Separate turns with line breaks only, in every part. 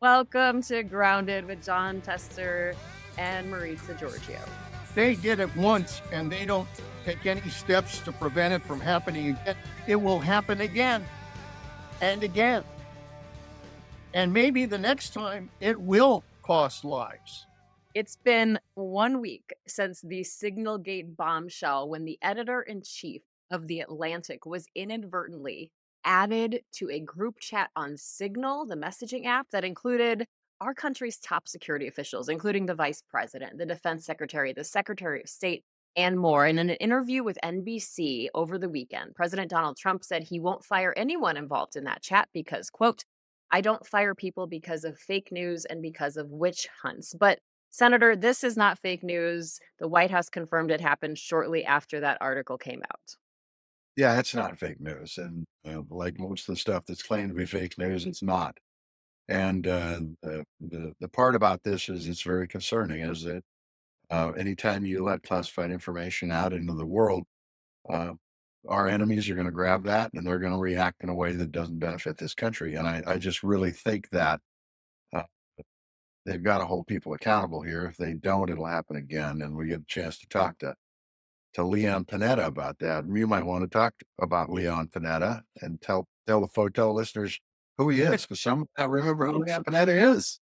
Welcome to Grounded with John Tester and Maritza Giorgio.
They did it once and they don't take any steps to prevent it from happening again. It will happen again and again. And maybe the next time it will cost lives.
It's been 1 week since the SignalGate bombshell when the editor-in-chief of The Atlantic was inadvertently added to a group chat on Signal, the messaging app that included our country's top security officials, including the vice president, the defense secretary, the secretary of state, and more. And in an interview with NBC over the weekend, President Donald Trump said he won't fire anyone involved in that chat because, quote, I don't fire people because of fake news and because of witch hunts. But Senator, this is not fake news. The White House confirmed it happened shortly after that article came out.
Yeah, it's not fake news, and, like most of the stuff that's claimed to be fake news, it's not. And, the part about this is it's very concerning, is that, anytime you let classified information out into the world, uh, our enemies are gonna grab that, and they're gonna react in a way that doesn't benefit this country, and I just really think that, uh, they've gotta hold people accountable here. If they don't, it'll happen again, and we get a chance to talk to Leon Panetta about that. And you might want to talk about Leon Panetta and tell the photo listeners who he is, because some I remember who Leon Panetta is.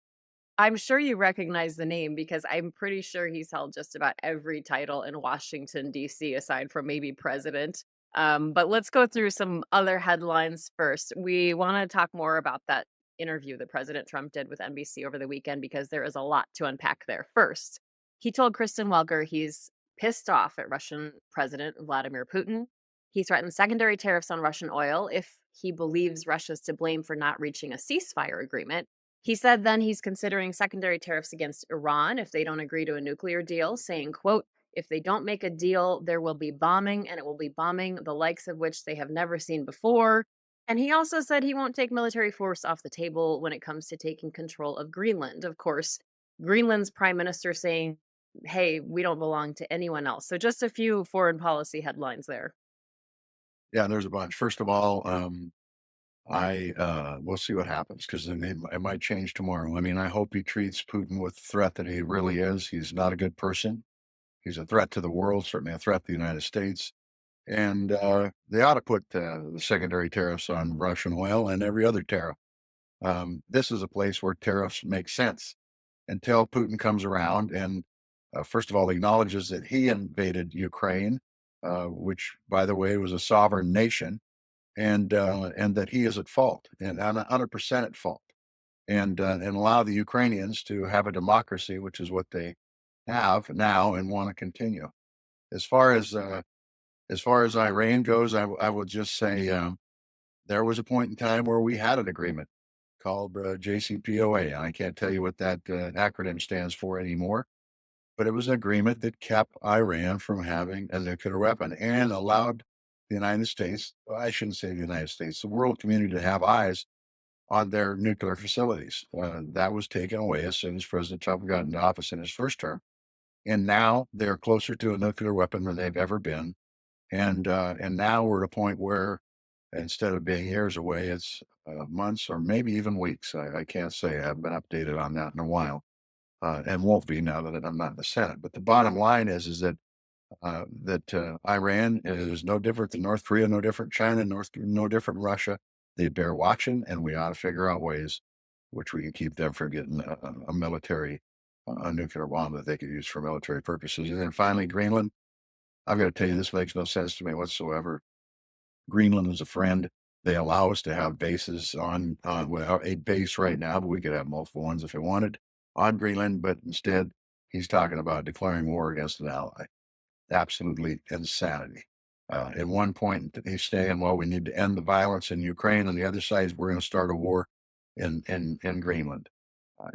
I'm sure you recognize the name because I'm pretty sure he's held just about every title in Washington, D.C., aside from maybe president. But let's go through some other headlines first. We want to talk more about that interview that President Trump did with NBC over the weekend because there is a lot to unpack there. First, he told Kristen Welker he's pissed off at Russian President Vladimir Putin. He threatened secondary tariffs on Russian oil if he believes Russia's to blame for not reaching a ceasefire agreement. He said then he's considering secondary tariffs against Iran if they don't agree to a nuclear deal, saying, quote, if they don't make a deal, there will be bombing, and it will be bombing the likes of which they have never seen before. And he also said he won't take military force off the table when it comes to taking control of Greenland. Of course, Greenland's prime minister saying, hey, we don't belong to anyone else. So just a few foreign policy headlines there.
Yeah, there's a bunch. First of all, we'll see what happens because it might change tomorrow. I mean, I hope he treats Putin with the threat that he really is. He's not a good person. He's a threat to the world, certainly a threat to the United States. And they ought to put the secondary tariffs on Russian oil and every other tariff. This is a place where tariffs make sense until Putin comes around and, first of all, acknowledges that he invaded Ukraine, which, by the way, was a sovereign nation, and that he is at fault and 100% at fault, and allow the Ukrainians to have a democracy, which is what they have now and want to continue. As far as Iran goes, I will just say there was a point in time where we had an agreement called JCPOA. I can't tell you what that acronym stands for anymore, but it was an agreement that kept Iran from having a nuclear weapon and allowed the United States, well, I shouldn't say the United States, the world community to have eyes on their nuclear facilities. That was taken away as soon as President Trump got into office in his first term. And now they're closer to a nuclear weapon than they've ever been. And now we're at a point where instead of being years away, it's months or maybe even weeks. I can't say. I haven't been updated on that in a while, and won't be now that I'm not in the Senate. But the bottom line is that Iran is no different than North Korea, no different China, no different Russia. They bear watching, and we ought to figure out ways which we can keep them from getting a military, a nuclear bomb that they could use for military purposes. And then finally, Greenland. I've got to tell you, this makes no sense to me whatsoever. Greenland is a friend. They allow us to have bases well, a base right now, but we could have multiple ones if we wanted on Greenland. But instead, he's talking about declaring war against an ally. Absolutely insanity. At one point, he's saying, well, we need to end the violence in Ukraine. And the other side is we're going to start a war in Greenland.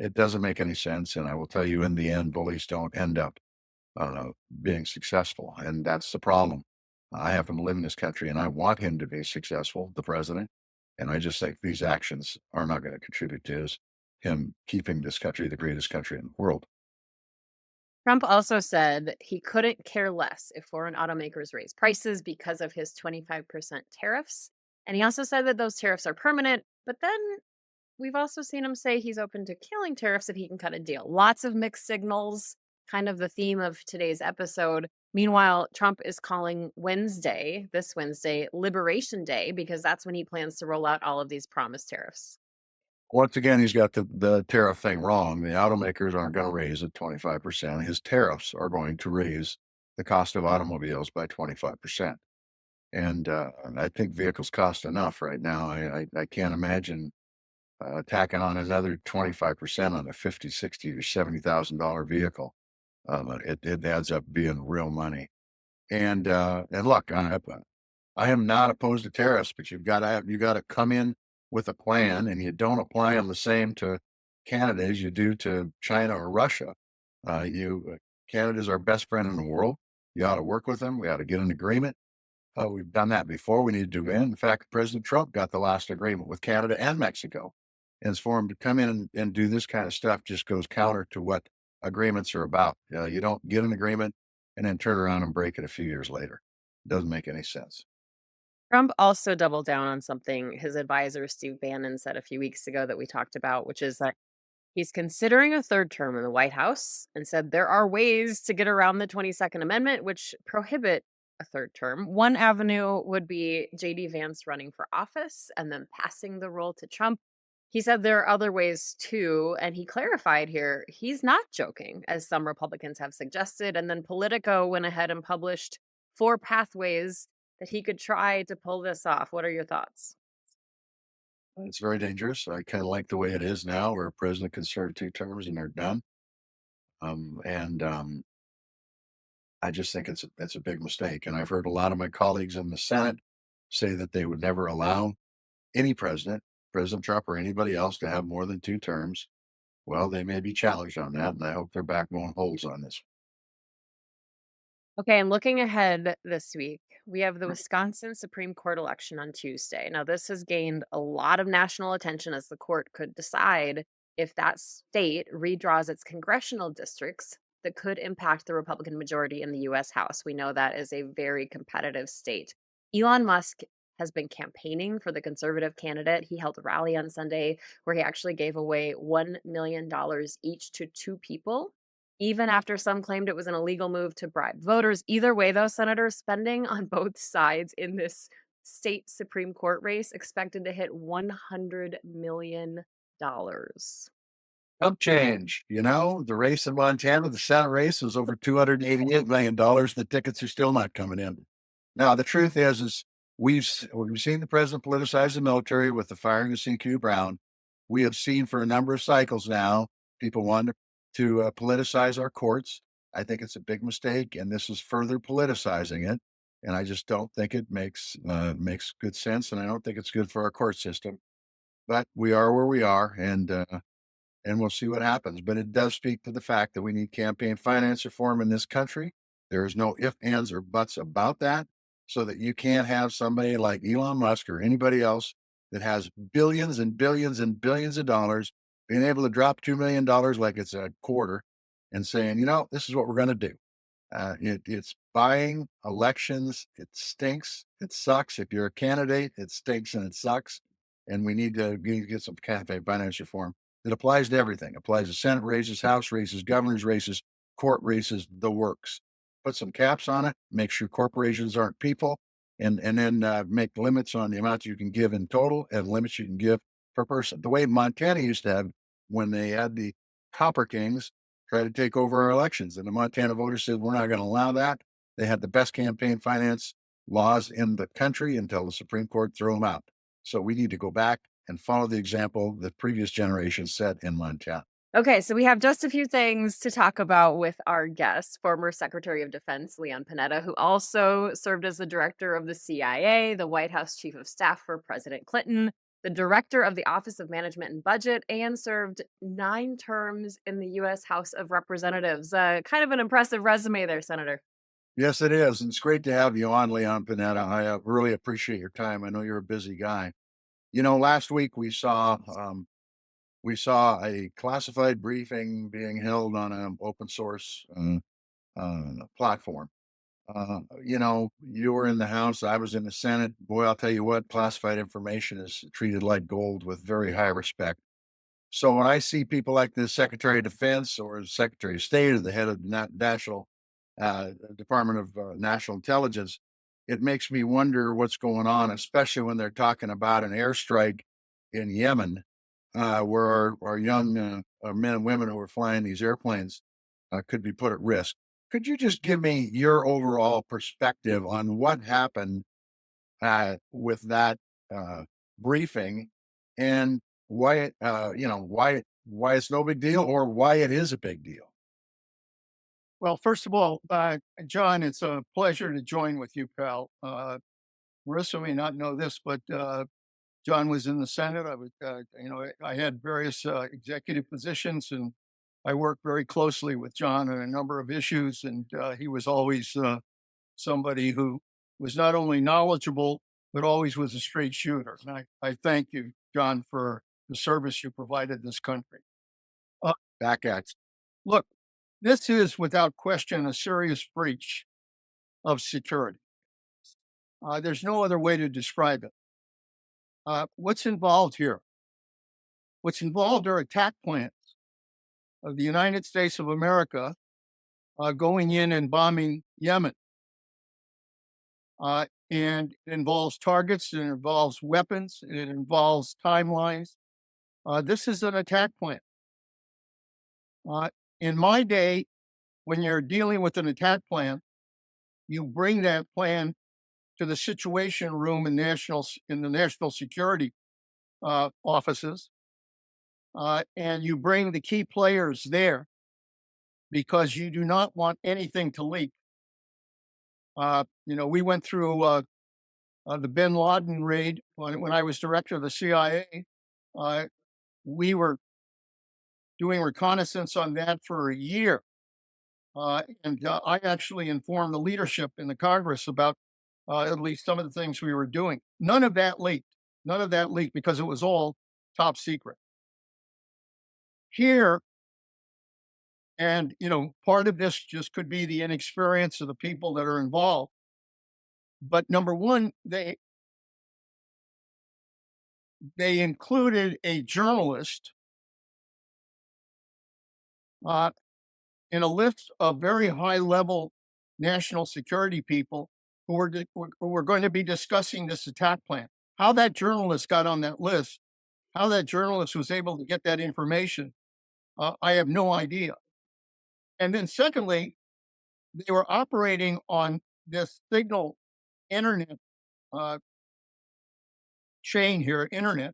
It doesn't make any sense. And I will tell you, in the end, bullies don't end up being successful. And that's the problem. I happen to live in this country and I want him to be successful, the president. And I just think these actions are not going to contribute to him keeping this country the greatest country in the world.
Trump also said he couldn't care less if foreign automakers raise prices because of his 25% tariffs. And he also said that those tariffs are permanent, but then we've also seen him say he's open to killing tariffs if he can cut a deal. Lots of mixed signals, kind of the theme of today's episode. Meanwhile, Trump is calling Wednesday, this Wednesday, Liberation Day, because that's when he plans to roll out all of these promised tariffs.
Once again, he's got the tariff thing wrong. The automakers aren't going to raise it 25%. His tariffs are going to raise the cost of automobiles by 25%. And I think vehicles cost enough right now. I can't imagine tacking on another 25% on a 50, 60, or $70,000 vehicle. It adds up being real money. And look, I am not opposed to tariffs, but you got to come in with a plan, and you don't apply them the same to Canada as you do to China or Russia. Canada's our best friend in the world. You ought to work with them. We ought to get an agreement. We've done that before. We need to do it. In fact, President Trump got the last agreement with Canada and Mexico. And for him to come in and do this kind of stuff just goes counter to what agreements are about. You don't get an agreement and then turn around and break it a few years later. It doesn't make any sense.
Trump also doubled down on something his advisor, Steve Bannon, said a few weeks ago that we talked about, which is that he's considering a third term in the White House and said there are ways to get around the 22nd Amendment, which prohibit a third term. One avenue would be JD Vance running for office and then passing the role to Trump. He said there are other ways too, and he clarified here he's not joking, as some Republicans have suggested. And then Politico went ahead and published 4 pathways that he could try to pull this off. What are your thoughts?
It's very dangerous. I kind of like the way it is now, where a president can serve 2 terms and they're done. And I just think it's a big mistake. And I've heard a lot of my colleagues in the Senate say that they would never allow any president, President Trump or anybody else, to have more than 2 terms. Well, they may be challenged on that, and I hope their backbone holds on this.
Okay, and looking ahead this week, we have the Wisconsin Supreme Court election on Tuesday. Now, this has gained a lot of national attention as the court could decide if that state redraws its congressional districts that could impact the Republican majority in the US House. We know that is a very competitive state. Elon Musk has been campaigning for the conservative candidate. He held a rally on Sunday where he actually gave away $1 million each to 2 people, even after some claimed it was an illegal move to bribe voters. Either way, though, Senator, spending on both sides in this state Supreme Court race expected to hit $100 million.
Chump change. The race in Montana, the Senate race, was over $288 million. The tickets are still not coming in. Now, the truth is we've seen the president politicize the military with the firing of C.Q. Brown. We have seen for a number of cycles now people want to politicize our courts. I think it's a big mistake, and this is further politicizing it. And I just don't think it makes good sense, and I don't think it's good for our court system. But we are where we are, and we'll see what happens. But it does speak to the fact that we need campaign finance reform in this country. There is no ifs, ands, or buts about that, so that you can't have somebody like Elon Musk or anybody else that has billions and billions and billions of dollars being able to drop $2 million like it's a quarter and saying, this is what we're going to do. It's buying elections. It stinks. It sucks. If you're a candidate, it stinks and it sucks. And we need to get some campaign finance reform. It applies to everything. It applies to Senate races, House races, governor's races, court races, the works. Put some caps on it. Make sure corporations aren't people, and then make limits on the amount you can give in total and limits you can give per person. The way Montana used to have when they had the Copper Kings try to take over our elections, and the Montana voters said, we're not going to allow that. They had the best campaign finance laws in the country until the Supreme Court threw them out. So we need to go back and follow the example that previous generations set in Montana.
Okay, so we have just a few things to talk about with our guest, former Secretary of Defense Leon Panetta, who also served as the director of the CIA, the White House Chief of Staff for President Clinton, the director of the Office of Management and Budget, and served 9 terms in the U.S. House of Representatives. Kind of an impressive resume there, Senator.
Yes, it is. And it's great to have you on, Leon Panetta. I really appreciate your time. I know you're a busy guy. Last week we saw a classified briefing being held on an open source platform. You were in the House, I was in the Senate. Boy, I'll tell you what, classified information is treated like gold with very high respect. So when I see people like the Secretary of Defense or the Secretary of State or the head of the National Department of National Intelligence, it makes me wonder what's going on, especially when they're talking about an airstrike in Yemen, where our young our men and women who are flying these airplanes could be put at risk. Could you just give me your overall perspective on what happened with that uh, briefing and why why it's no big deal or why it is a big deal?
Well, first of all, John, it's a pleasure to join with you, pal. Marissa may not know this, but John was in the Senate. I had various executive positions, and I worked very closely with John on a number of issues. And he was always somebody who was not only knowledgeable, but always was a straight shooter. And I thank you, John, for the service you provided this country. Uh,
Back at
Look, this is without question a serious breach of security. There's no other way to describe it. What's involved here? What's involved are attack plans of the United States of America going in and bombing Yemen. And it involves targets, it involves weapons, it involves timelines. This is an attack plan. Uh, in my day, when you're dealing with an attack plan, you bring that plan to the Situation Room in the national security offices, and you bring the key players there because you do not want anything to leak. We went through the Bin Laden raid when I was director of the CIA. We were doing reconnaissance on that for a year. And I actually informed the leadership in the Congress about at least some of the things we were doing. None of that leaked. None of that leaked because it was all top secret. Here, and part of this just could be the inexperience of the people that are involved. But number one, they included a journalist uh, in a list of very high level national security people who were going to be discussing this attack plan. How that journalist got on that list, how that journalist was able to get that information, I have no idea. And then, secondly, they were operating on this signal internet uh, chain here, internet,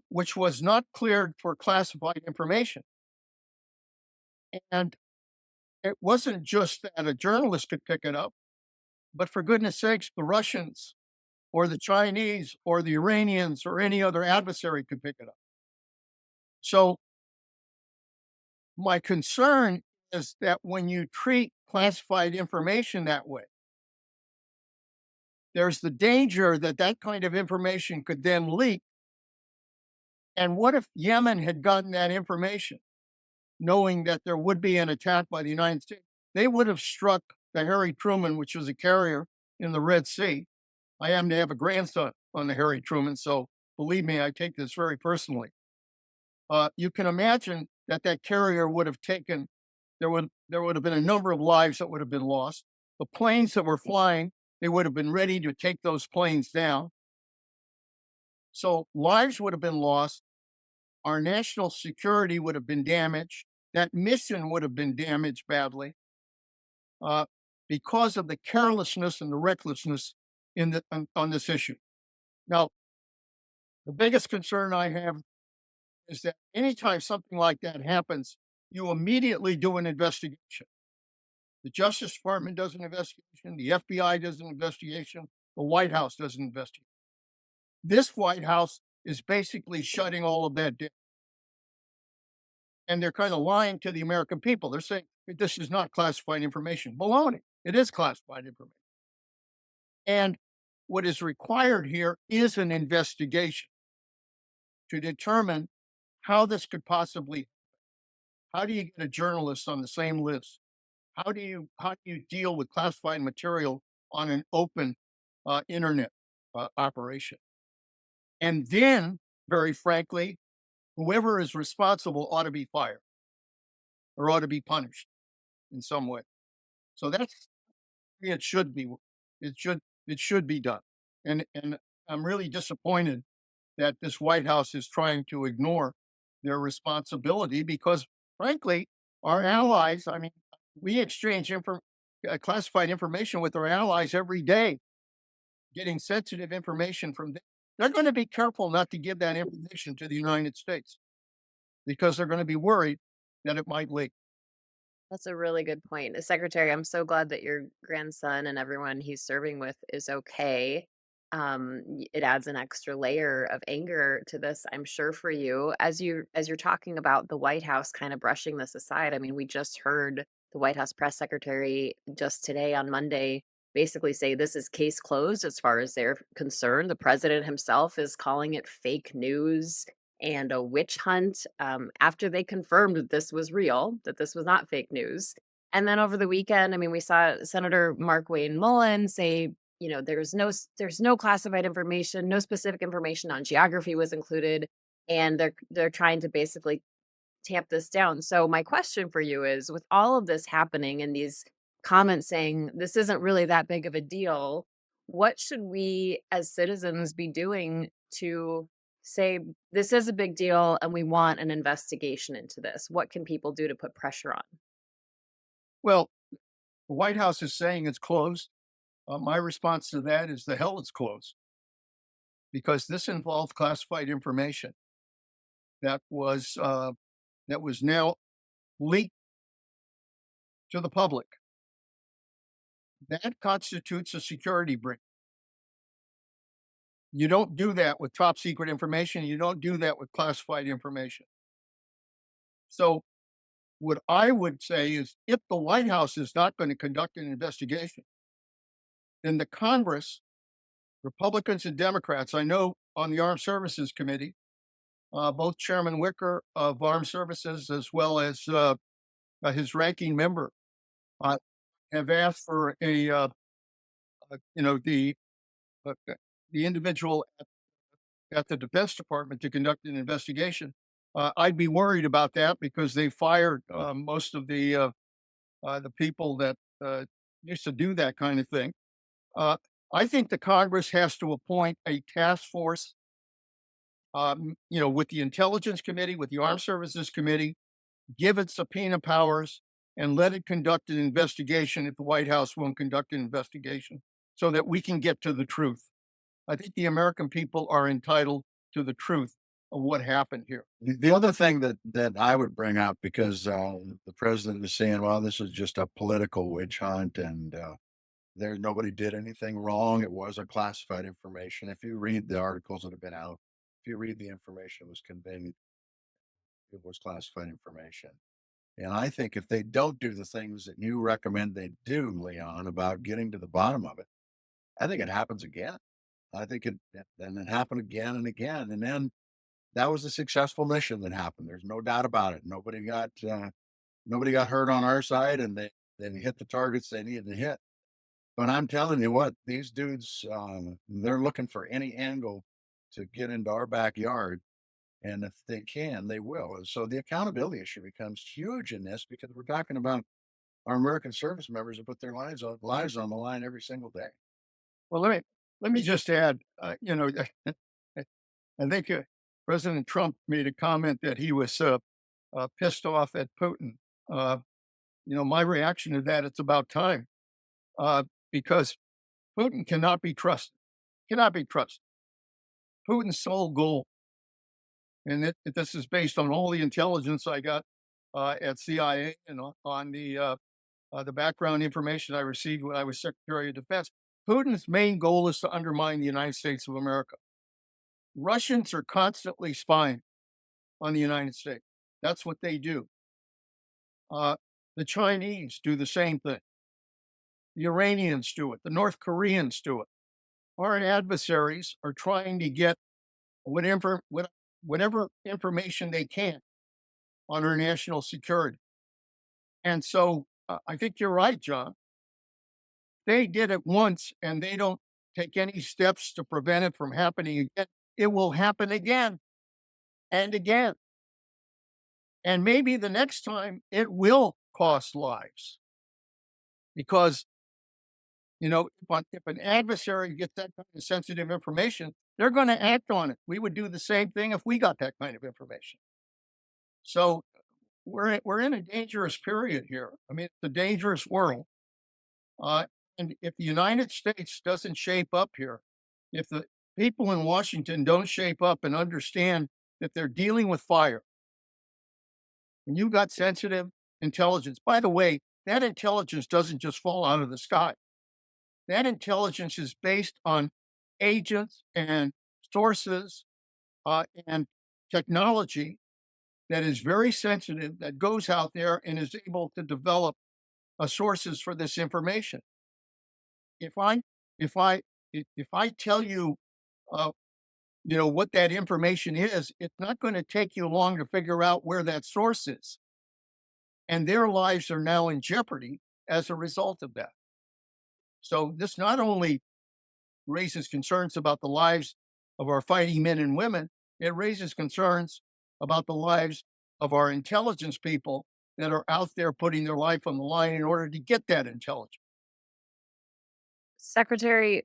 which was not cleared for classified information. And it wasn't just that a journalist could pick it up, but for goodness sakes, the Russians or the Chinese or the Iranians or any other adversary could pick it up. So my concern is that when you treat classified information that way, there's the danger that that kind of information could then leak. And what if Yemen had gotten that information, knowing that there would be an attack by the United States? They would have struck the Harry Truman, which was a carrier in the Red Sea. I happen to have a grandson on the Harry Truman, so believe me, I take this very personally. You can imagine that that carrier would have taken. There would have been a number of lives that would have been lost. The planes that were flying, they would have been ready to take those planes down. So lives would have been lost. Our national security would have been damaged. That mission would have been damaged badly uh, because of the carelessness and the recklessness on this issue. Now, the biggest concern I have is that anytime something like that happens, you immediately do an investigation. The Justice Department does an investigation, the FBI does an investigation, the White House does an investigation. This White House is basically shutting all of that down. And they're kind of lying to the American people. They're saying this is not classified information. Baloney. It is classified information. And what is required here is an investigation to determine how this could possibly. How do you get a journalist on the same list? how do you deal with classified material on an open internet operation? And then, very frankly, whoever is responsible ought to be fired or ought to be punished in some way. So that's it should be it should be done. And I'm really disappointed that this White House is trying to ignore their responsibility because frankly, our allies, I mean, we exchange classified information with our allies every day, getting sensitive information from them. They're going to be careful not to give that information to the United States because they're going to be worried that it might leak.
That's a really good point. Secretary, I'm so glad that your grandson and everyone he's serving with is okay. It adds an extra layer of anger to this, I'm sure, for you. As you're talking about the White House kind of brushing this aside. I mean, we just heard the White House press secretary just today on Monday basically say this is case closed as far as they're concerned. The president himself is calling it fake news and a witch hunt, after they confirmed that this was real, that this was not fake news. And then over the weekend, I mean, we saw Senator Mark Wayne Mullen say, there's no classified information, no specific information on geography was included, and they're trying to basically tamp this down. So my question for you is, with all of this happening and these comments saying this isn't really that big of a deal, what should we as citizens be doing to say this is a big deal and we want an investigation into this? What can people do to put pressure on?
Well, the White House is saying it's closed. My response to that is the hell it's closed because this involved classified information that was now leaked to the public. That constitutes a security breach. You don't do that with top secret information. You don't do that with classified information. So, what I would say is if the White House is not going to conduct an investigation, then the Congress, Republicans and Democrats, I know on the Armed Services Committee, both Chairman Wicker of Armed Services as well as his ranking member uh, have asked for you know, uh, the individual at the Defense Department to conduct an investigation. I'd be worried about that because they fired most of the people that used to do that kind of thing. Uh, I think the Congress has to appoint a task force, with the Intelligence Committee, with the Armed Services Committee, give it subpoena powers, and let it conduct an investigation if the White House won't conduct an investigation so that we can get to the truth. I think the American people are entitled to the truth of what happened here.
The other thing that I would bring up, because the president is saying, well, this is just a political witch hunt and there nobody did anything wrong. It was a classified information. If you read the articles that have been out, if you read the information that was conveyed, it was classified information. And I think if they don't do the things that you recommend they do, Leon, about getting to the bottom of it, I think it happens again. I think and it happened again and again. And then that was a successful mission that happened. There's no doubt about it. Nobody got hurt on our side, and they hit the targets they needed to hit. But I'm telling you what, these dudes, they're looking for any angle to get into our backyard. And if they can, they will. And so the accountability issue becomes huge in this because we're talking about our American service members who put their lives on the line every single day.
Well, let me just add, I think President Trump made a comment that he was pissed off at Putin. Uh, my reaction to that, it's about time because Putin cannot be trusted. Cannot be trusted. Putin's sole goal, and this is based on all the intelligence I got at CIA and on the background information I received when I was Secretary of Defense. Putin's main goal is to undermine the United States of America. Russians are constantly spying on the United States. That's what they do. The Chinese do the same thing. The Iranians do it. The North Koreans do it. Our adversaries are trying to get whatever information they can on our national security. And so I think you're right, John. They did it once and they don't take any steps to prevent it from happening again. It will happen again and again. And maybe the next time it will cost lives because, if an adversary gets that kind of sensitive information, they're going to act on it. We would do the same thing if we got that kind of information. So we're in a dangerous period here. I mean, it's a dangerous world. Uh, and if the United States doesn't shape up here, if the people in Washington don't shape up and understand that they're dealing with fire, and you got sensitive intelligence, by the way, that intelligence doesn't just fall out of the sky. That intelligence is based on agents and sources and technology that is very sensitive, that goes out there and is able to develop sources for this information. If I if I if I tell you, uh, what that information is, it's not going to take you long to figure out where that source is, and their lives are now in jeopardy as a result of that. So this not only raises concerns about the lives of our fighting men and women, it raises concerns about the lives of our intelligence people that are out there putting their life on the line in order to get that intelligence.
Secretary,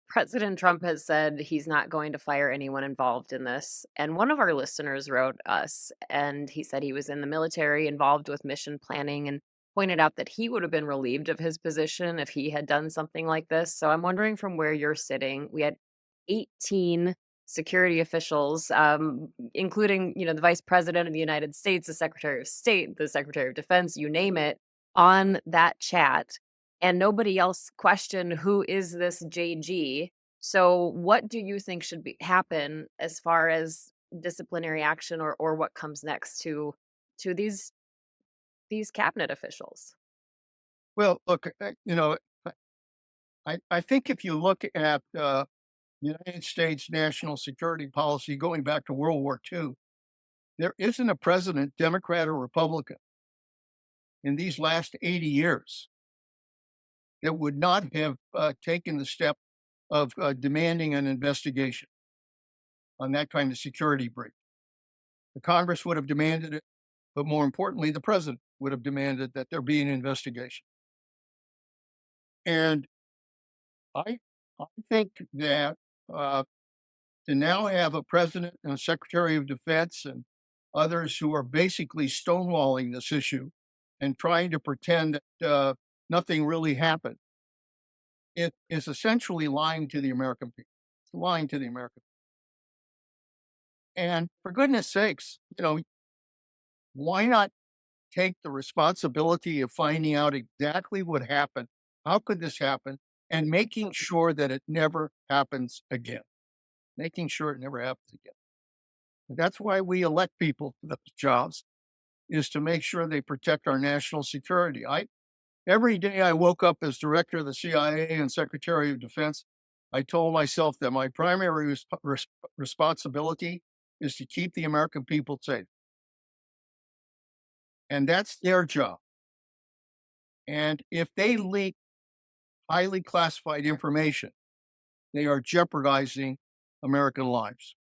President Trump has said he's not going to fire anyone involved in this. And one of our listeners wrote us and he said he was in the military involved with mission planning and pointed out that he would have been relieved of his position if he had done something like this. So I'm wondering from where you're sitting, we had 18 security officials, including, the vice president of the United States, the secretary of state, the secretary of defense, you name it, on that chat and nobody else questioned who is this JG. So what do you think should be happen as far as disciplinary action or what comes next to these cabinet officials?
Well, look, I think if you look at United States national security policy going back to World War II, there isn't a president, Democrat or Republican, in these last 80 years that would not have taken the step of demanding an investigation on that kind of security breach. The Congress would have demanded it, but more importantly, the president would have demanded that there be an investigation. And I, I think that to now have a president and a secretary of defense and others who are basically stonewalling this issue and trying to pretend that nothing really happened, it is essentially lying to the American people. It's lying to the American people. And for goodness sakes, why not take the responsibility of finding out exactly what happened? How could this happen? And making sure that it never happens again. Making sure it never happens again. That's why we elect people to those jobs, is to make sure they protect our national security. Every day I woke up as director of the CIA and secretary of defense, I told myself that my primary responsibility is to keep the American people safe. And that's their job. And if they leak highly classified information, they are jeopardizing American lives.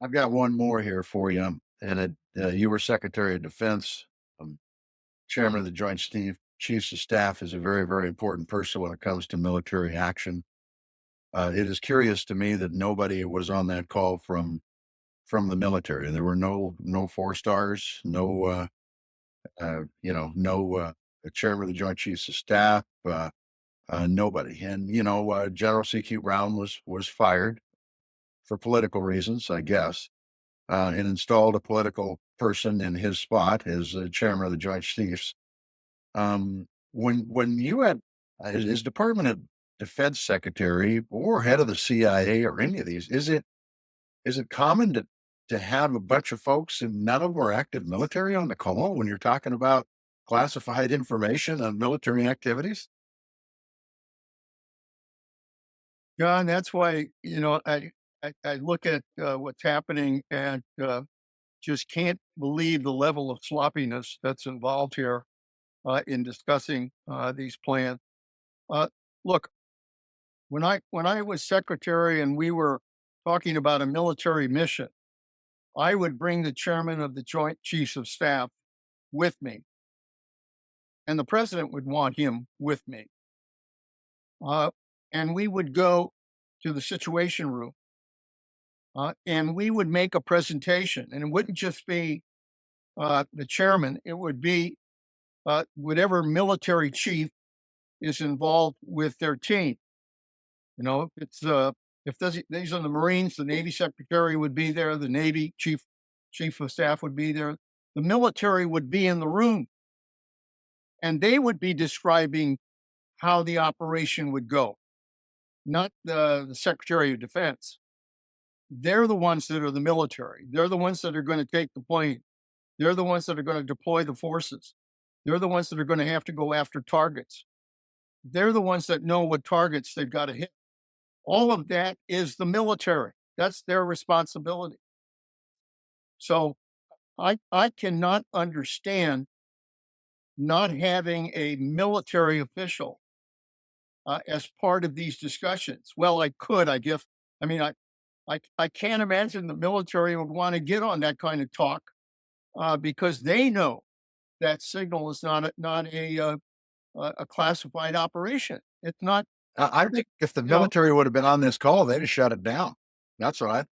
I've got one more here for you. And you were Secretary of Defense, Chairman of the Chiefs of Staff is a very, very important person when it comes to military action. It is curious to me that nobody was on that call from the military. There were no 4 stars, no chairman of the Joint Chiefs of Staff, nobody. And General C.Q. Brown was fired for political reasons, I guess, and installed a political person in his spot as chairman of the Joint Chiefs. When you had his Department of Defense secretary or head of the CIA or any of these, is it common to have a bunch of folks and none of them are active military on the call when you're talking about classified information on military activities?
John, that's why, I look at what's happening and just can't believe the level of sloppiness that's involved here. in discussing these plans. Uh, Look, when I was secretary and we were talking about a military mission, I would bring the chairman of the Joint Chiefs of Staff with me, and the president would want him with me. Uh, and we would go to the Situation Room, and we would make a presentation, and it wouldn't just be the chairman; it would be whatever military chief is involved with their team. You know, if these are the Marines, the Navy Secretary would be there, the Navy Chief of Staff would be there, the military would be in the room, and they would be describing how the operation would go, not the Secretary of Defense. They're the ones that are the military. They're the ones that are going to take the plane. They're the ones that are going to deploy the forces. They're the ones that are going to have to go after targets. They're the ones that know what targets they've got to hit. All of that is the military. That's their responsibility. So I cannot understand not having a military official as part of these discussions. Well, I could, I guess. I mean, I can't imagine the military would want to get on that kind of talk because they know that Signal is not a classified operation. It's not.
I think if the
You know,
military would have been on this call, they'd have shut it down. That's right.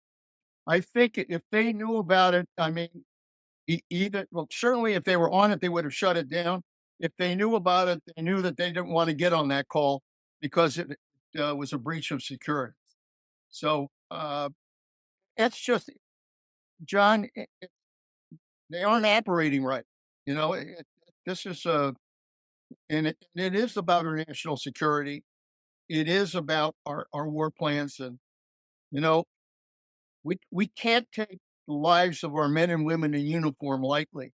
I think if they knew about it, I mean, either well, certainly if they were on it, they would have shut it down. If they knew about it, they knew that they didn't want to get on that call because it was a breach of security. So that's just John. They aren't operating right. You know, this is and it is about our national security. It is about our war plans, and you know, we can't take the lives of our men and women in uniform lightly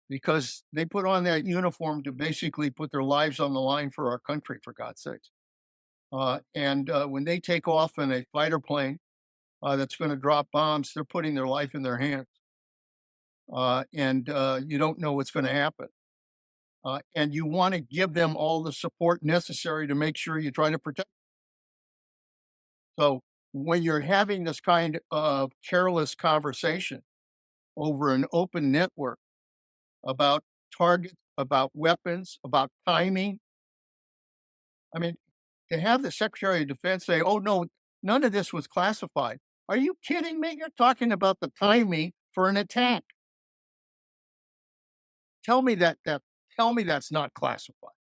because they put on that uniform to basically put their lives on the line for our country, for God's sakes. And when they take off in a fighter plane that's going to drop bombs, they're putting their life in their hands. And you don't know what's going to happen. And you want to give them all the support necessary to make sure you try to protect. So when you're having this kind of careless conversation over an open network about targets, about weapons, about timing, I mean, to have the Secretary of Defense say, "Oh no, none of this was classified." Are you kidding me? You're talking about the timing for an attack. Tell me tell me that's not classified.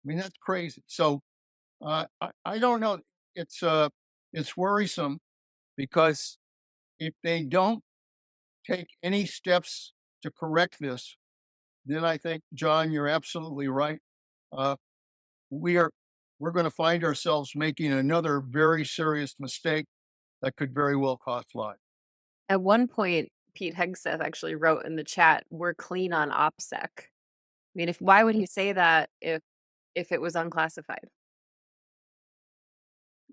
I mean, that's crazy. So I don't know. It's worrisome because if they don't take any steps to correct this, then I think, John, you're absolutely right. Uh, we are we're going to find ourselves making another very serious mistake that could very well cost lives.
At one point, Pete Hegseth actually wrote in the chat, "We're clean on OPSEC." I mean, if why would he say that if it was unclassified?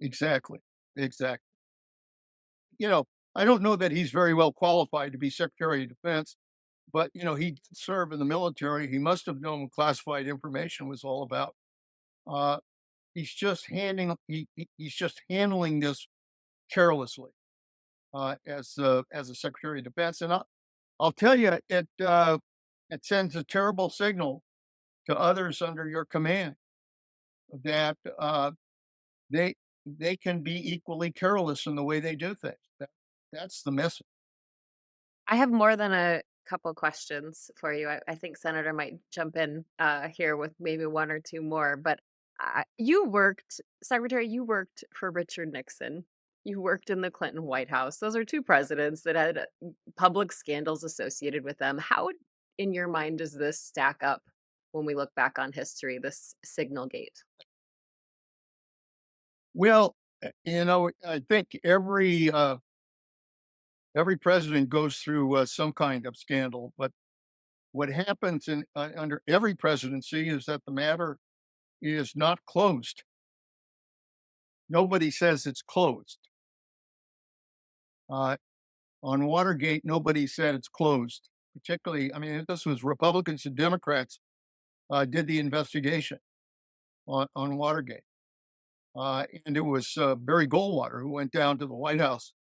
Exactly. Exactly. You know, I don't know that he's very well qualified to be Secretary of Defense, but he did serve in the military. He must have known what classified information was all about. Uh, he's just handling this carelessly as a Secretary of Defense, and I'll tell you, it sends a terrible signal to others under your command that they they can be equally careless in the way they do things. That's the message.
I have more than a couple questions for you. I think Senator might jump in here with maybe one or two more. But you worked, Secretary, you worked for Richard Nixon. You worked in the Clinton White House. Those are two presidents that had public scandals associated with them. How, in your mind, does this stack up when we look back on history, this Signal Gate?
Well, I think every president goes through some kind of scandal, but what happens under every presidency is that the matter is not closed. Nobody says it's closed. Uh, on Watergate, nobody said it's closed. particularly, I mean, this was Republicans and Democrats did the investigation on Watergate. And it was Barry Goldwater who went down to the White House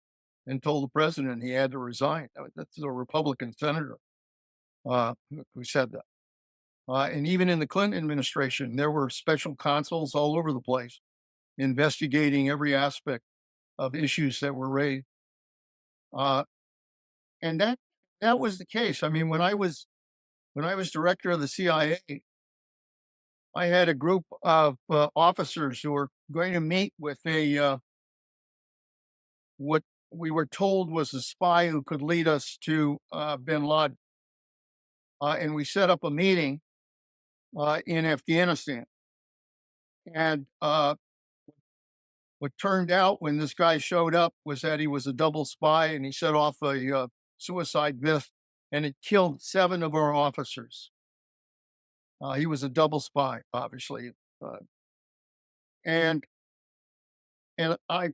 and told the president he had to resign. That's a Republican senator who said that. And even in the Clinton administration, there were special consuls all over the place investigating every aspect of issues that were raised. Uh, and that was the case. I mean, when I was director of the CIA, I had a group of officers who were going to meet with what we were told was a spy who could lead us to Bin Laden, and we set up a meeting in Afghanistan. And what turned out when this guy showed up was that he was a double spy, and he set off a suicide myth, and it killed 7 of our officers. He was a double spy, obviously, uh, and I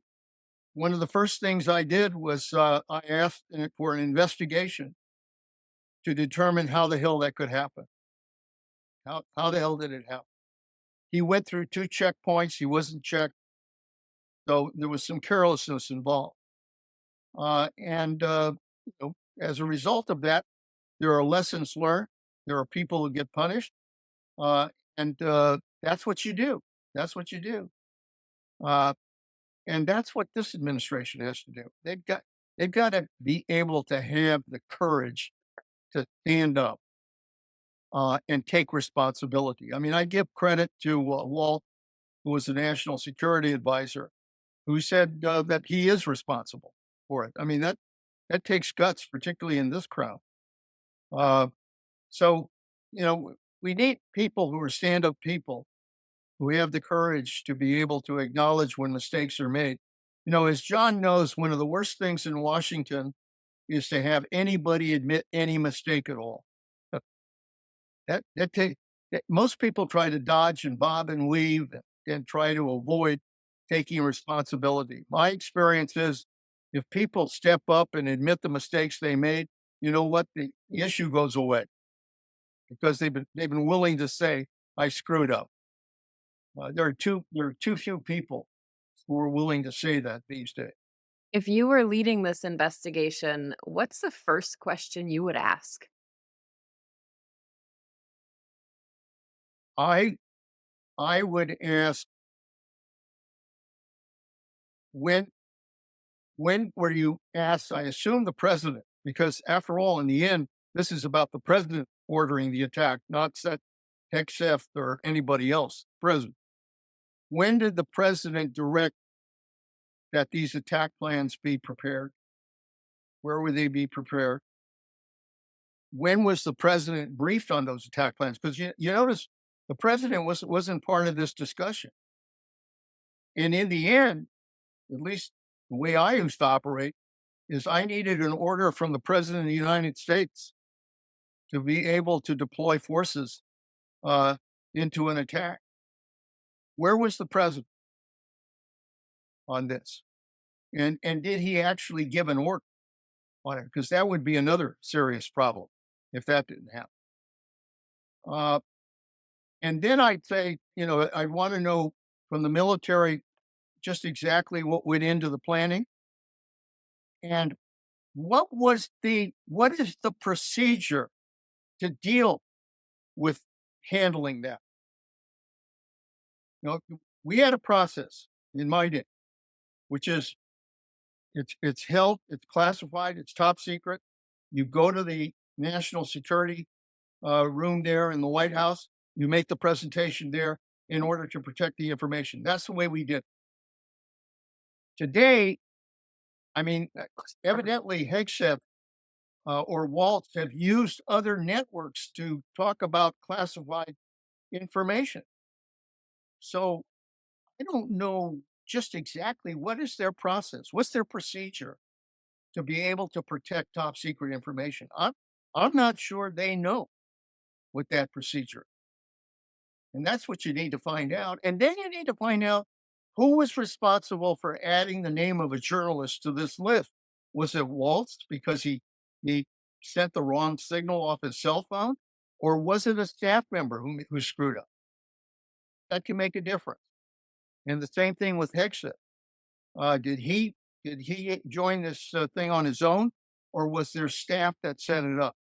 one of the first things I did was I asked for an investigation to determine how the hell that could happen. How the hell did it happen? He went through 2 checkpoints. He wasn't checked, so there was some carelessness involved. And as a result of that, there are lessons learned. There are people who get punished, uh, and that's what you do. That's what you do. Uh, and that's what this administration has to do. They've got to be able to have the courage to stand up and take responsibility. I mean, I give credit to Walt, who was the national security advisor, who said that he is responsible for it. I mean, that takes guts, particularly in this crowd. Uh, so, we need people who are stand-up people who have the courage to be able to acknowledge when mistakes are made. As John knows, one of the worst things in Washington is to have anybody admit any mistake at all. Uh, that take most people try to dodge and bob and weave and try to avoid taking responsibility. My experience is if people step up and admit the mistakes they made, you know what? The issue goes away because they've been willing to say, I screwed up. There are too few people who are willing to say that these days.
If you were leading this investigation, what's the first question you would ask?
I I would ask when when were you asked? I assume the president, because after all, in the end, this is about the president ordering the attack, not set Hegseth or anybody else. President. When did the president direct that these attack plans be prepared? Where would they be prepared? When was the president briefed on those attack plans? Because you notice the president wasn't part of this discussion. And in the end, at least the way I used to operate, is I needed an order from the president of the United States to be able to deploy forces uh, into an attack. Where was the president on this? And did he actually give an order on it? Because that would be another serious problem if that didn't happen. Uh, and then I'd say, I want to know from the military just exactly what went into the planning and what is the procedure to deal with handling that. We had a process in my day, which is it's held, it's classified, it's top secret. You go to the national security room there in the White House. You make the presentation there in order to protect the information. That's the way we did it. Today, I mean, evidently Hegseth or Waltz have used other networks to talk about classified information. So I don't know just exactly what is their process, what's their procedure to be able to protect top secret information. I'm not sure they know what that procedure. And that's what you need to find out. And then you need to find out who was responsible for adding the name of a journalist to this list. Was it Waltz because he sent the wrong signal off his cell phone, or was it a staff member who screwed up? That can make a difference. And the same thing with Hegseth. Did he join this thing on his own, or was there staff that set it up?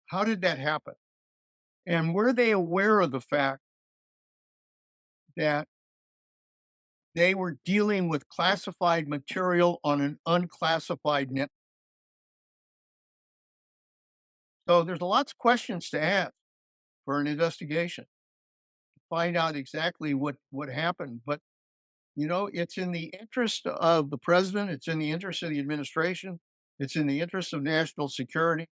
How did that happen? And were they aware of the fact that they were dealing with classified material on an unclassified net? So there's lots of questions to ask for an investigation to find out exactly what happened. But it's in the interest of the president. It's in the interest of the administration. It's in the interest of national security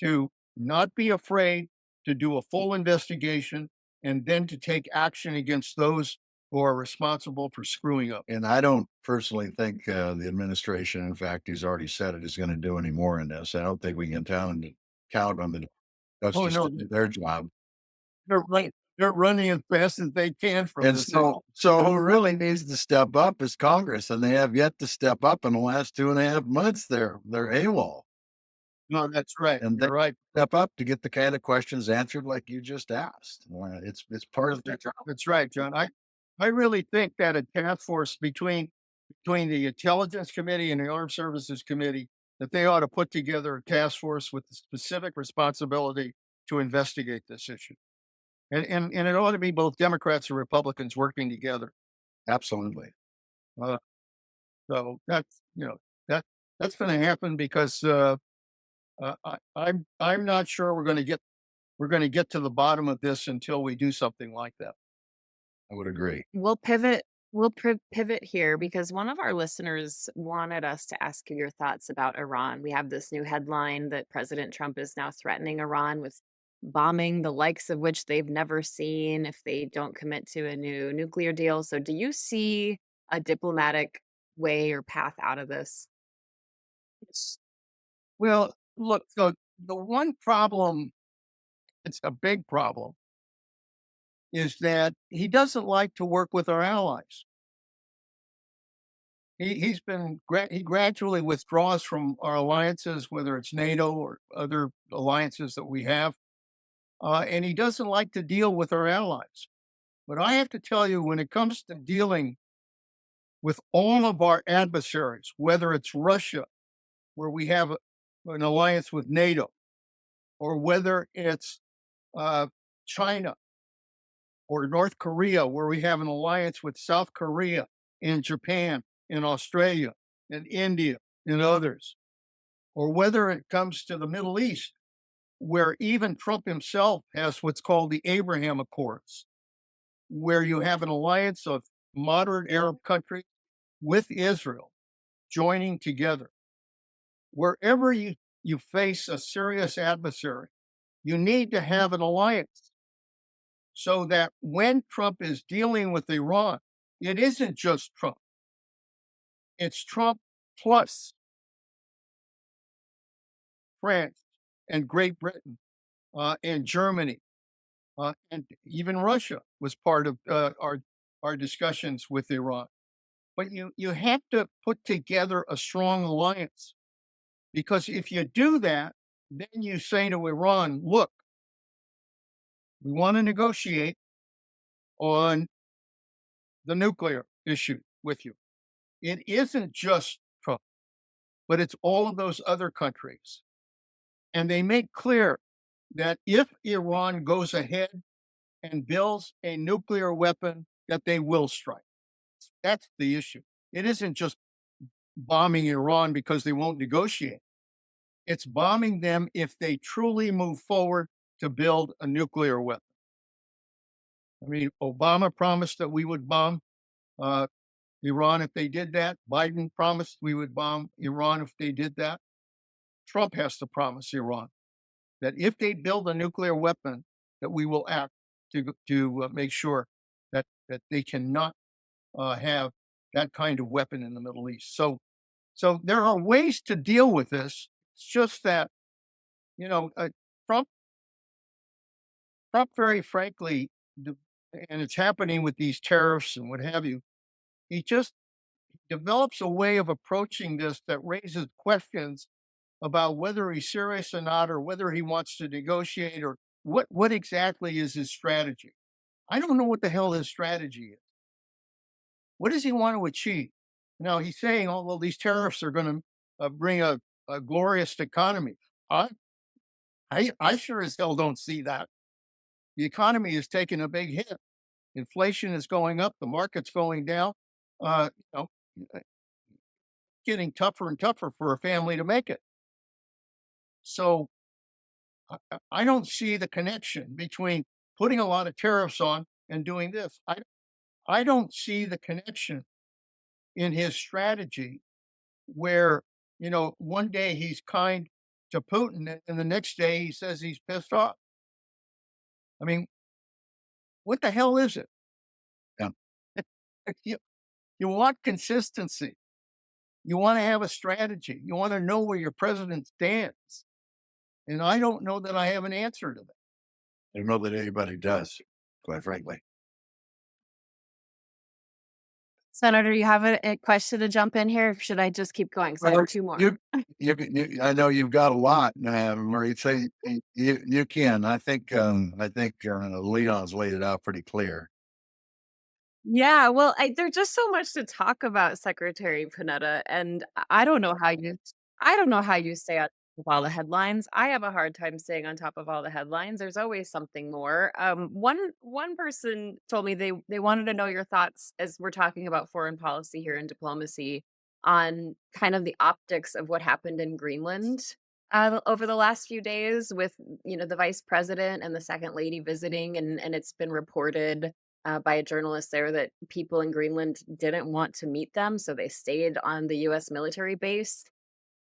to not be afraid to do a full investigation and then to take action against those who are responsible for screwing up.
And I don't personally think the administration, in fact, he's already said it, is going to do any more in this. I don't think we can count on the
Oh
justice
no,
to do their job.
they're running as fast as they can from
And
this.
so who really needs to step up is Congress, and they have yet to step up in the last 2.5 months. They're AWOL,
No, that's right.
and they
You're right.
step up to get the kind of questions answered like you just asked. Well, it's part of their job.
That's right, John. I really think that a task force between the Intelligence Committee and the Armed Services Committee, that they ought to put together a task force with the specific responsibility to investigate this issue. And it ought to be both Democrats and Republicans working together.
Absolutely.
Uh, so that's going to happen because I'm not sure we're going to get to the bottom of this until we do something like that.
I would agree.
We'll pivot here because one of our listeners wanted us to ask you your thoughts about Iran. We have this new headline that President Trump is now threatening Iran with bombing the likes of which they've never seen if they don't commit to a new nuclear deal. So do you see a diplomatic way or path out of this?
Yes. Well, look, the one problem, it's a big problem, is that he doesn't like to work with our allies. He gradually withdraws from our alliances, whether it's NATO or other alliances that we have, and he doesn't like to deal with our allies. But I have to tell you, when it comes to dealing with all of our adversaries, whether it's Russia, where we have an alliance with NATO, or whether it's China or North Korea, where we have an alliance with South Korea and Japan and Australia and India and others, or whether it comes to the Middle East, where even Trump himself has what's called the Abraham Accords, where you have an alliance of moderate Arab countries with Israel joining together. Wherever you face a serious adversary, you need to have an alliance so that when Trump is dealing with Iran, it isn't just Trump. It's Trump plus France and Great Britain and Germany and even Russia was part of our discussions with Iran. But you have to put together a strong alliance, because if you do that, then you say to Iran, look, we want to negotiate on the nuclear issue with you. It isn't just Trump, but it's all of those other countries. And they make clear that if Iran goes ahead and builds a nuclear weapon, that they will strike. That's the issue. It isn't just bombing Iran because they won't negotiate. It's bombing them if they truly move forward to build a nuclear weapon. I mean, Obama promised that we would bomb Iran if they did that. Biden promised we would bomb Iran if they did that. Trump has to promise Iran that if they build a nuclear weapon, that we will act to make sure that they cannot have that kind of weapon in the Middle East. So there are ways to deal with this. It's just that Trump very frankly, and it's happening with these tariffs and what have you. He just develops a way of approaching this that raises questions about whether he's serious or not, or whether he wants to negotiate, or what exactly is his strategy. I don't know what the hell his strategy is. What does he want to achieve? Now he's saying, "Oh, well, these tariffs are going to bring a glorious economy." I, I sure as hell don't see that. The economy is taking a big hit. Inflation is going up. The market's going down. Uh, you know, uh, Getting tougher and tougher for a family to make it. So I don't see the connection between putting a lot of tariffs on and doing this. I don't see the connection in his strategy where, one day he's kind to Putin and the next day he says he's pissed off. I mean, what the hell is it?
Yeah.
you, you want consistency. You want to have a strategy. You want to know where your president stands. And I don't know that I have an answer to that.
I don't know that anybody does, quite frankly.
Senator, you have a question to jump in here? Or should I just keep going? Because I
Well,
have two more.
I know you've got a lot, Marie. So you can. I think Leon's laid it out pretty clear.
Yeah, well, there's just so much to talk about, Secretary Panetta, and I don't know how you stay on top of all the headlines. I have a hard time staying on top of all the headlines. There's always something more. One person told me they wanted to know your thoughts as we're talking about foreign policy here and diplomacy on kind of the optics of what happened in Greenland. Over the last few days with the vice president and the second lady visiting, and it's been reported by a journalist there that people in Greenland didn't want to meet them, so they stayed on the US military base.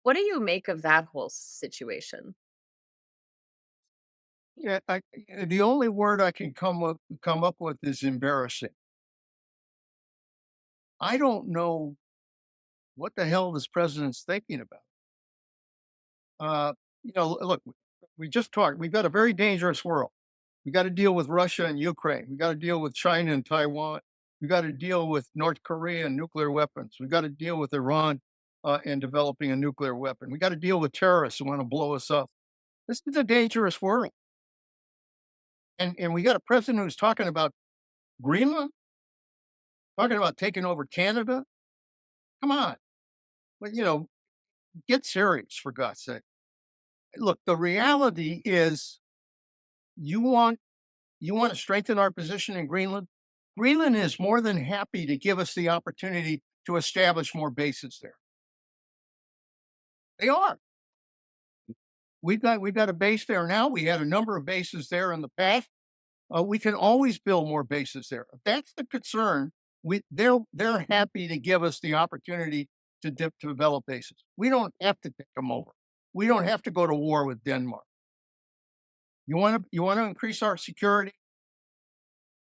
What do you make of that whole situation?
Yeah, the only word I can come up with is embarrassing. I don't know what the hell this president's thinking about. Look, we just talked. We've got a very dangerous world. We got to deal with Russia and Ukraine. We got to deal with China and Taiwan. We got to deal with North Korea and nuclear weapons. We got to deal with Iran and developing a nuclear weapon. We got to deal with terrorists who want to blow us up. This is a dangerous world. And we got a president who's talking about Greenland, talking about taking over Canada. Come on. Well, get serious for God's sake. Look, the reality is you want to strengthen our position in Greenland. Greenland is more than happy to give us the opportunity to establish more bases there. They are. We've got a base there now. We had a number of bases there in the past. We can always build more bases there. If that's the concern, they're happy to give us the opportunity to develop bases. We don't have to take them over. We don't have to go to war with Denmark. You want to increase our security?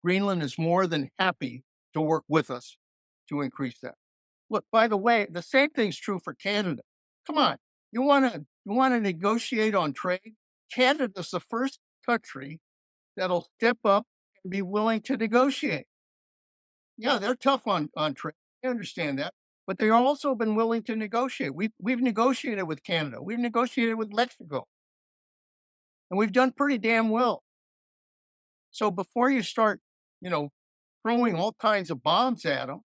Greenland is more than happy to work with us to increase that. Look, by the way, the same thing's true for Canada. Come on, you want to negotiate on trade? Canada's the first country that'll step up and be willing to negotiate. Yeah, they're tough on trade. I understand that, but they've also been willing to negotiate. We've negotiated with Canada. We've negotiated with Mexico, and we've done pretty damn well. So before you start, you know, throwing all kinds of bombs at them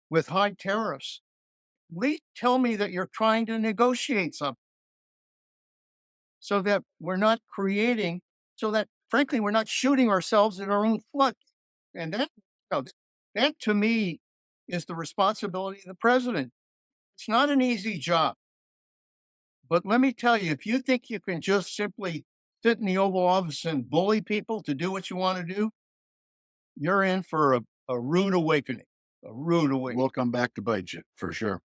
with high tariffs, at least tell me that you're trying to negotiate something so that we're not creating, so that frankly, we're not shooting ourselves in our own foot. And that to me is the responsibility of the president. It's not an easy job. But let me tell you, if you think you can just simply sit in the Oval Office and bully people to do what you want to do, you're in for a rude awakening. A rude awakening.
We'll come back to budget for sure.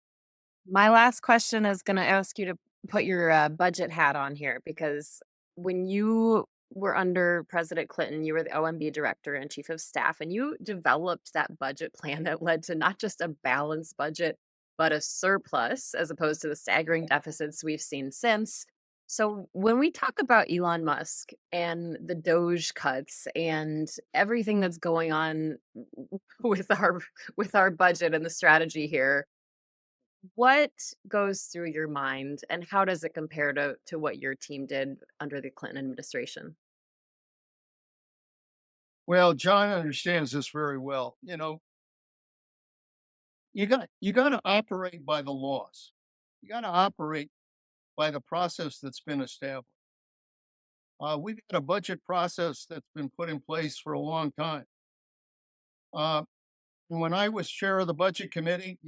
My last question is going to ask you to put your budget hat on here because when you were under President Clinton, you were the OMB director and chief of staff, and you developed that budget plan that led to not just a balanced budget, but a surplus as opposed to the staggering deficits we've seen since. So when we talk about Elon Musk and the DOGE cuts and everything that's going on with our budget and the strategy here, What goes through your mind and how does it compare to what your team did under the Clinton administration?
Well, John understands this very well. You got to operate by the laws. You got to operate by the process that's been established. We've had a budget process that's been put in place for a long time. Uh, when I was chair of the budget committee,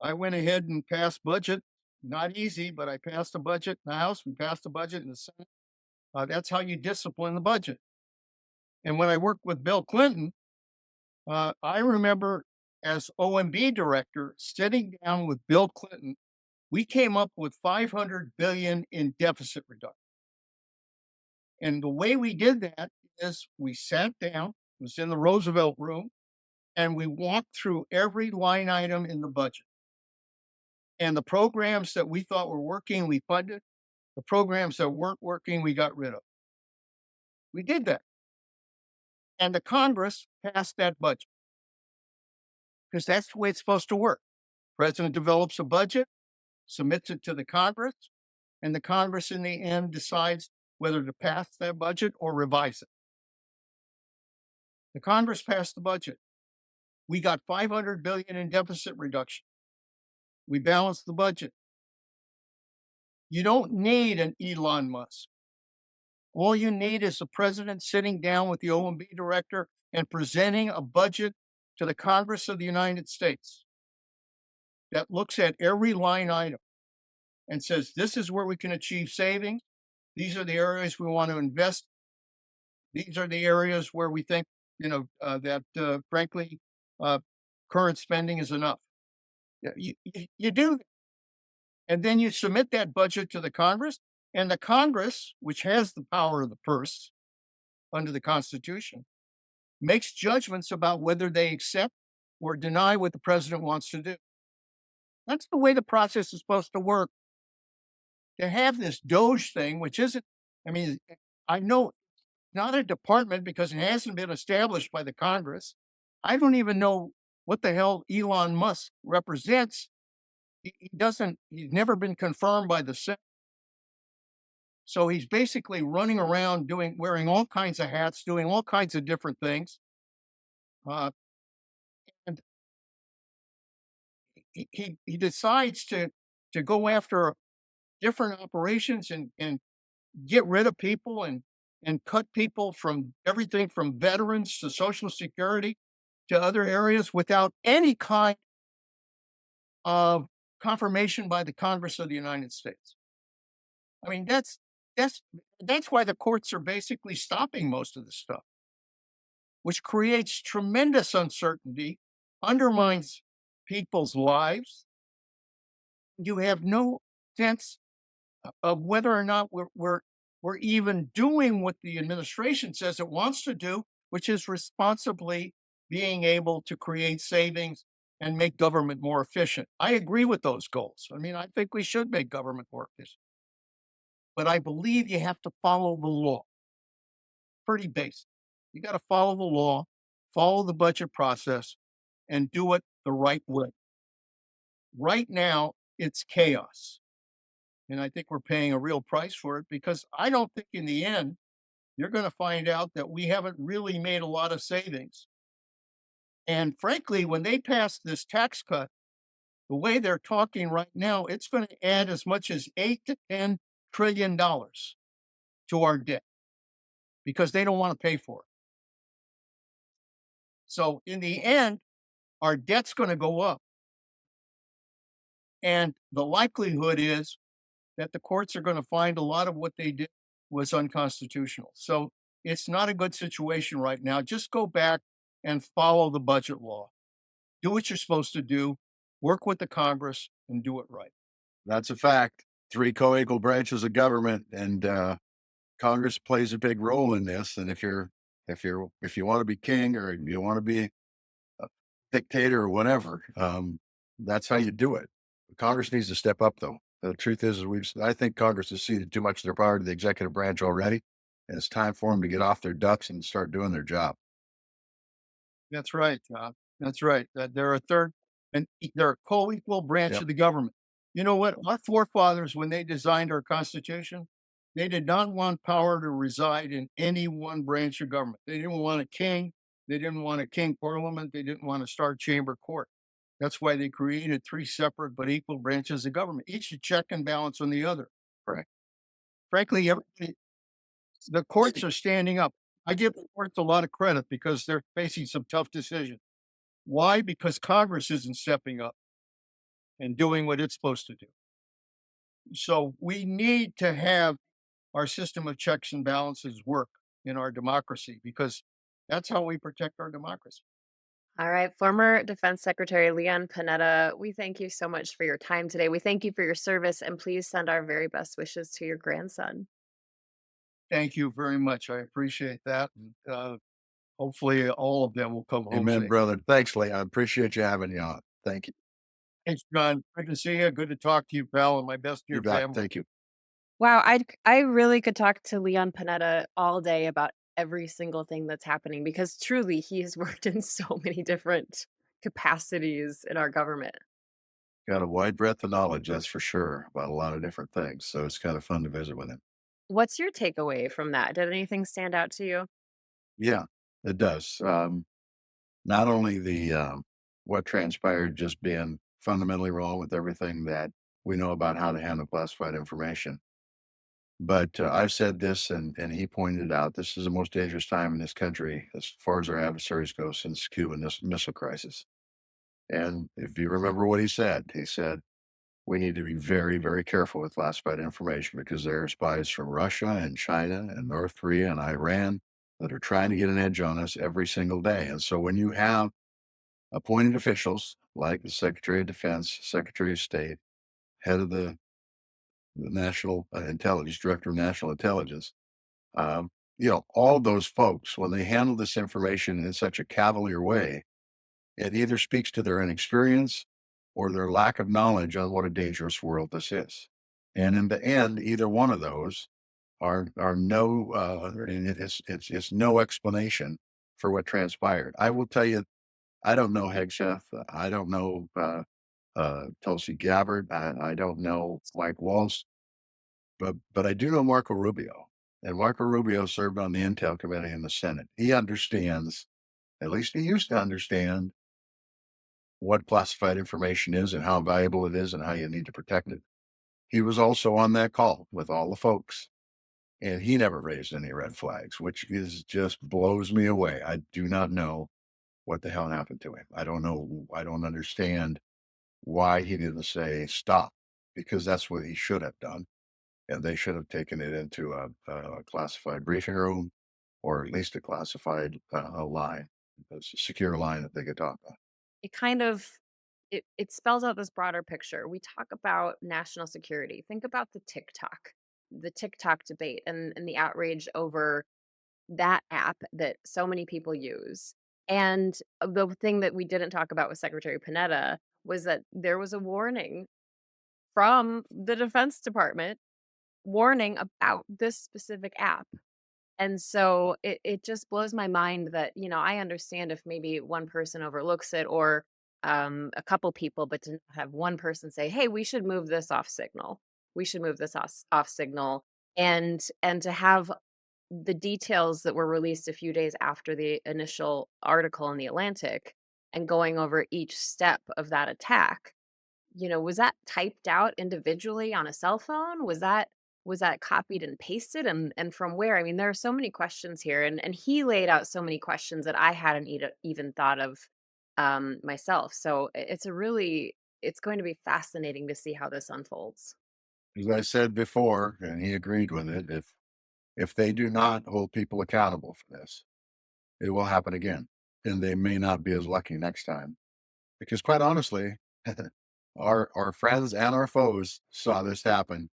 I went ahead and passed budget. Not easy, but I passed a budget in the House. We passed a budget in the Senate. That's how you discipline the budget. And when I worked with Bill Clinton, I remember as OMB director sitting down with Bill Clinton, we came up with 500 billion in deficit reduction. And the way we did that is we sat down, it was in the Roosevelt room, and we walked through every line item in the budget. And the programs that we thought were working, we funded. The programs that weren't working, we got rid of. We did that. And the Congress passed that budget because that's the way it's supposed to work. President develops a budget, submits it to the Congress, and the Congress in the end decides whether to pass that budget or revise it. The Congress passed the budget. We got 500 billion in deficit reduction. We balanced the budget. You don't need an Elon Musk. All you need is the president sitting down with the OMB director and presenting a budget to the Congress of the United States that looks at every line item and says, this is where we can achieve savings. These are the areas we want to invest. These are the areas where we think, frankly, current spending is enough. You do. And then you submit that budget to the Congress, and the Congress, which has the power of the purse under the Constitution, makes judgments about whether they accept or deny what the president wants to do. That's the way the process is supposed to work. To have this DOGE thing, which isn't, I know not a department because it hasn't been established by the Congress. I don't even know what the hell Elon Musk represents. He's never been confirmed by the Senate. So he's basically running around wearing all kinds of hats, doing all kinds of different things. And he decides to go after different operations and get rid of people and cut people from everything from veterans to Social Security to other areas without any kind of confirmation by the Congress of the United States. That's why the courts are basically stopping most of the stuff, which creates tremendous uncertainty, undermines people's lives. You have no sense of whether or not we're even doing what the administration says it wants to do, which is responsibly being able to create savings and make government more efficient. I agree with those goals. I think we should make government more efficient. But I believe you have to follow the law. Pretty basic. You got to follow the law, follow the budget process, and do it the right way. Right now, it's chaos. And I think we're paying a real price for it because I don't think in the end, you're going to find out that we haven't really made a lot of savings. And frankly, when they pass this tax cut, the way they're talking right now, it's going to add as much as $8 to $10 trillion to our debt because they don't want to pay for it. So in the end, our debt's going to go up. And the likelihood is that the courts are going to find a lot of what they did was unconstitutional. So it's not a good situation right now. Just go back and follow the budget law. Do what you're supposed to do, work with the Congress, and do it right.
That's a fact. Three co-equal branches of government, and Congress plays a big role in this. And if you want to be king or you want to be a dictator or whatever, that's how you do it. Congress needs to step up, though. The truth is, I think Congress has ceded too much of their power to the executive branch already, and it's time for them to get off their ducks and start doing their job.
That's right, John. That's right. They're a third and they're a co-equal branch
Yep.
of the government. You know what? Our forefathers, when they designed our Constitution, they did not want power to reside in any one branch of government. They didn't want a king. They didn't want a king parliament. They didn't want a star chamber court. That's why they created three separate but equal branches of government, each a check and balance on the other.
Correct.
Frankly, the courts are standing up. I give the courts a lot of credit because they're facing some tough decisions. Why? Because Congress isn't stepping up and doing what it's supposed to do. So we need to have our system of checks and balances work in our democracy because that's how we protect our democracy.
All right, former Defense Secretary Leon Panetta, we thank you so much for your time today. We thank you for your service, and please send our very best wishes to your grandson.
Thank you very much. I appreciate that. And, hopefully, all of them will come home
Amen,
safe.
brother. Thanks, Lee. I appreciate you having you on. Thank you.
Thanks, John. Good to see you. Good to talk to you, pal, and my best to
You
your
bet.
family.
Thank you.
Wow, I really could talk to Leon Panetta all day about every single thing that's happening because truly he has worked in so many different capacities in our government.
Got a wide breadth of knowledge, that's for sure, about a lot of different things. So it's kind of fun to visit with him.
What's your takeaway from that? Did anything stand out to you?
Yeah, it does. Not only the what transpired just being fundamentally wrong with everything that we know about how to handle classified information, but I've said this, and he pointed out this is the most dangerous time in this country as far as our adversaries go since Cuban missile crisis. And if you remember what he said we need to be very, very careful with classified information because there are spies from Russia and China and North Korea and Iran that are trying to get an edge on us every single day. And so when you have appointed officials like the Secretary of Defense, Secretary of State, head of the National Intelligence, Director of National Intelligence, all those folks, when they handle this information in such a cavalier way, it either speaks to their inexperience or their lack of knowledge on what a dangerous world this is. And in the end, either one of those are no and it's no explanation for what transpired. I will tell you, I don't know Hegseth. I don't know Tulsi Gabbard. I don't know Mike Waltz, but I do know Marco Rubio. And Marco Rubio served on the Intel Committee in the Senate. He understands, at least he used to understand, what classified information is and how valuable it is and how you need to protect it. He was also on that call with all the folks, and he never raised any red flags, which is just blows me away. I do not know what the hell happened to him. I don't know. I don't understand why he didn't say stop, because that's what he should have done. And they should have taken it into a classified briefing room or at least a classified a line, a secure line that they could talk about.
It kind of it spells out this broader picture. We talk about national security. Think about the TikTok debate and the outrage over that app that so many people use. And the thing that we didn't talk about with Secretary Panetta was that there was a warning from the Defense Department warning about this specific app. And so it just blows my mind that, I understand if maybe one person overlooks it or a couple people, but to not have one person say, hey, we should move this off signal. We should move this off signal. And to have the details that were released a few days after the initial article in the Atlantic and going over each step of that attack, was that typed out individually on a cell phone? Was that copied and pasted and from where? I mean, there are so many questions here and he laid out so many questions that I hadn't even thought of myself. So it's going to be fascinating to see how this unfolds.
As I said before, and he agreed with it, if they do not hold people accountable for this, it will happen again. And they may not be as lucky next time. Because quite honestly, our friends and our foes saw this happen.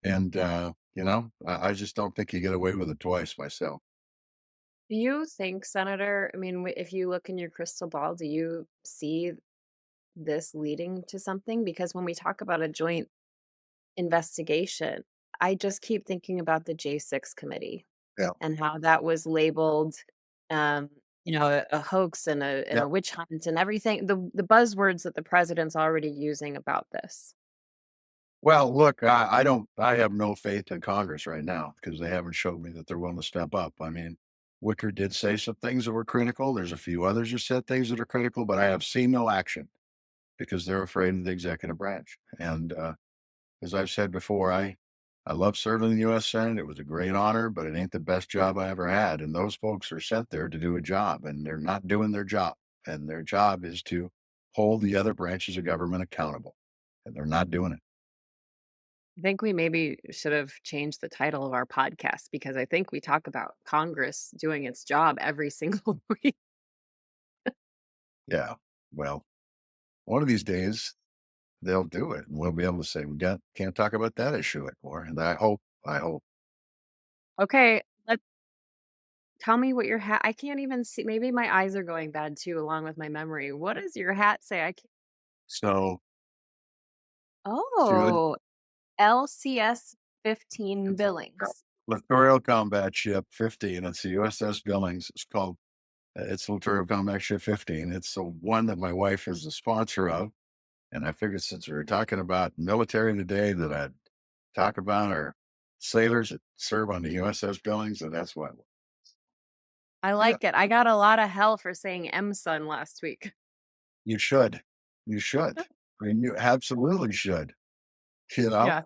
And I just don't think you get away with it twice myself.
Do you think, Senator, I mean, if you look in your crystal ball, do you see this leading to something? Because when we talk about a joint investigation, I just keep thinking about the J6 committee
Yeah.
and how that was labeled a hoax and
Yeah.
a witch hunt and everything. The buzzwords that the president's already using about this.
Well, look, I have no faith in Congress right now because they haven't showed me that they're willing to step up. I mean, Wicker did say some things that were critical. There's a few others who said things that are critical, but I have seen no action because they're afraid of the executive branch. And as I've said before, I love serving in the U.S. Senate. It was a great honor, but it ain't the best job I ever had. And those folks are sent there to do a job, and they're not doing their job. And their job is to hold the other branches of government accountable, and they're not doing it.
I think we maybe should have changed the title of our podcast because I think we talk about Congress doing its job every single week.
Yeah. Well, one of these days they'll do it, and we'll be able to say we got can't talk about that issue anymore. And I hope.
Okay, tell me what your hat. I can't even see. Maybe my eyes are going bad too, along with my memory. What does your hat say? I can't.
So should
Oh, LCS 15 Billings.
Littoral Combat Ship 15. It's the USS Billings. It's called it's Littoral Combat Ship 15. It's the one that my wife is the sponsor of. And I figured since we were talking about military today, that I'd talk about our sailors that serve on the USS Billings, and that's why.
I
Yeah,
like it. I got a lot of hell for saying M son last week.
you should. You should. I mean, you absolutely should. You know?
Yeah,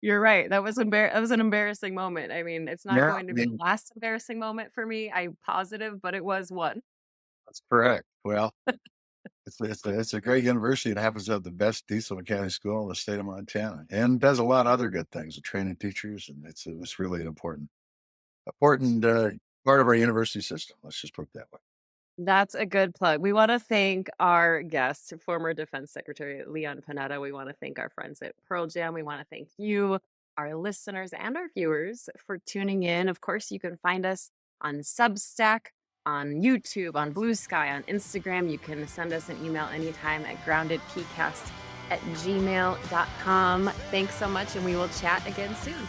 you're right. That was an embarrassing moment. I mean, it's not
Yeah,
going
I
to be the
mean,
last embarrassing moment for me, I'm positive, but it was one.
that's correct. Well, it's a great university. It happens to have the best diesel mechanic school in the state of Montana, and does a lot of other good things with training teachers, and it's really an important part of our university system. Let's just put it that way.
That's a good plug. We wanna thank our guest, former Defense Secretary Leon Panetta. We wanna thank our friends at Pearl Jam. We wanna thank you, our listeners, and our viewers for tuning in. Of course, you can find us on Substack, on YouTube, on Blue Sky, on Instagram. You can send us an email anytime at groundedpcast@gmail.com. Thanks so much, and we will chat again soon.